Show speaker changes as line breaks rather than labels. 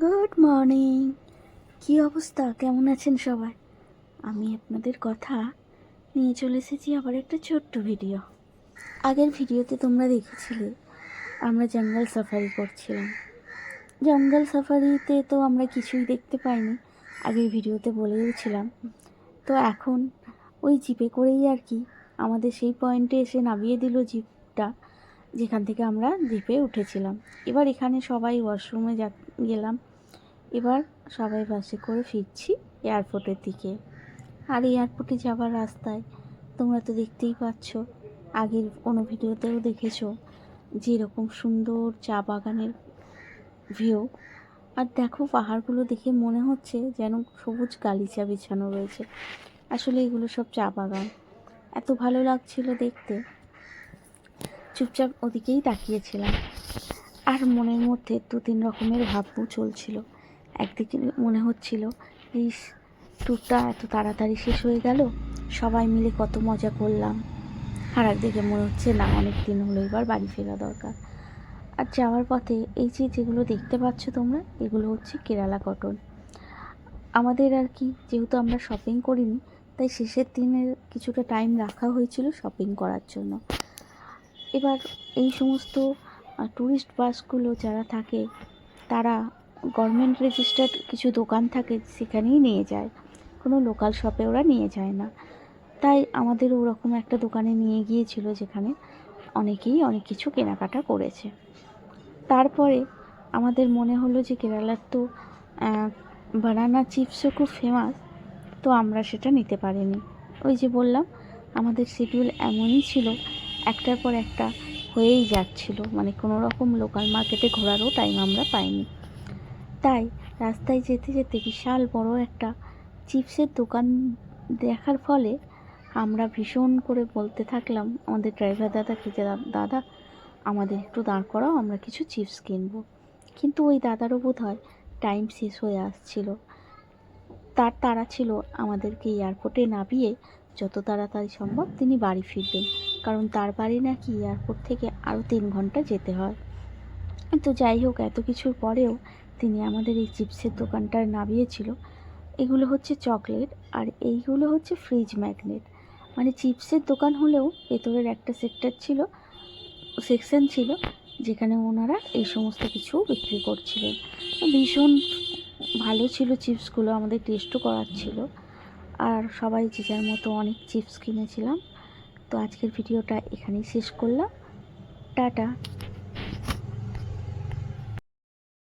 Good morning. কী অবস্থা, কেমন আছেন সবাই? আমি আপনাদের কথা নিয়ে চলে এসেছি আবার একটা ছোট্ট ভিডিও। আগের ভিডিওতে তোমরা দেখেছিলে আমরা জঙ্গল সাফারি করছিলাম। জঙ্গল সাফারিতে তো আমরা কিছুই দেখতে পাইনি, আগের ভিডিওতে বলেওছিলাম। তো এখন ওই জিপে করেই আর কি আমাদের সেই পয়েন্টে এসে নামিয়ে দিল জিপটা, যেখান থেকে আমরা জিপে উঠেছিলাম। এবার এখানে সবাই ওয়াশরুমে গেলাম। এবার সবাই বাসে করে ফিরছি এয়ারপোর্টের দিকে। আর এয়ারপোর্টে যাওয়ার রাস্তায় তোমরা তো দেখতেই পাচ্ছ, আগের কোনো ভিডিওতেও দেখেছো যেরকম সুন্দর চা বাগানের ভিউ। আর দেখো পাহাড়গুলো দেখে মনে হচ্ছে যেন সবুজ গালিচা বিছানো রয়েছে। আসলে এগুলো সব চা বাগান। এত ভালো লাগছিল দেখতে, চুপচাপ ওদিকেই তাকিয়েছিলাম। আর মনের মধ্যে 2-3 রকমের ভাবও চলছিল। একদিকে মনে হচ্ছিল ইস, ট্যুরটা এত তাড়াতাড়ি শেষ হয়ে গেল, সবাই মিলে কত মজা করলাম। আর একদিকে মনে হচ্ছে না, অনেক দিন হলো, এবার বাড়ি ফেরা দরকার। আর যাওয়ার পথে এই যেগুলো দেখতে পাচ্ছ তোমরা, এগুলো হচ্ছে কেরালা কটন। আমাদের আর কি, যেহেতু আমরা শপিং করিনি, তাই শেষের দিনের কিছুটা টাইম রাখা হয়েছিল শপিং করার জন্য। এবার এই সমস্ত ট্যুরিস্ট বাসগুলো যারা থাকে, তারা গভর্নমেন্ট রেজিস্টার্ড কিছু দোকান থাকে, সেখানেই নিয়ে যায়, কোনো লোকাল শপে ওরা নিয়ে যায় না। তাই আমাদের ওরকম একটা দোকানে নিয়ে গিয়েছিল, যেখানে অনেকেই অনেক কিছু কেনাকাটা করেছে। তারপরে আমাদের মনে হলো যে কেরালার তো বানানা চিপসও খুব ফেমাস, তো আমরা সেটা নিতে পারিনি। ওই যে বললাম, আমাদের শিডিউল এমনই ছিল, একটার পর একটা হয়েই যাচ্ছিল, মানে কোনো রকম লোকাল মার্কেটে ঘোরারও টাইম আমরা পাইনি। তাই রাস্তায় যেতে যেতে বিশাল বড় একটা চিপসের দোকান দেখার ফলে আমরা ভীষণ করে বলতে থাকলাম আমাদের ড্রাইভার দাদাকে, যে দাদা আমাদের একটু দাঁড় করাও, আমরা কিছু চিপস কিনবো। কিন্তু ওই দাদারও বোধ হয় টাইম শেষ হয়ে আসছিল। তার তাড়া ছিল আমাদেরকে এয়ারপোর্টে নামিয়ে যত তাড়াতাড়ি সম্ভব তিনি বাড়ি ফিরবেন, কারণ তার বাড়ি নাকি এয়ারপোর্ট থেকে আরও 3 ঘন্টা যেতে হয়। তো যাই হোক, এত কিছুর পরেও তিনি আমাদের এই চিপসের দোকানটায় নামিয়েছিল। এগুলো হচ্ছে চকলেট, আর এইগুলো হচ্ছে ফ্রিজ ম্যাগনেট। মানে চিপসের দোকান হলেও ভেতরের একটা সেকশন ছিল যেখানে ওনারা এই সমস্ত কিছু বিক্রি করছিলেন। ভীষণ ভালো ছিল চিপসগুলো, আমাদের টেস্টও করাচ্ছিল। আর সবাই যে যার মতো অনেক চিপস কিনেছিলাম। তো আজকের ভিডিওটা এখানেই শেষ করলাম। টাটা।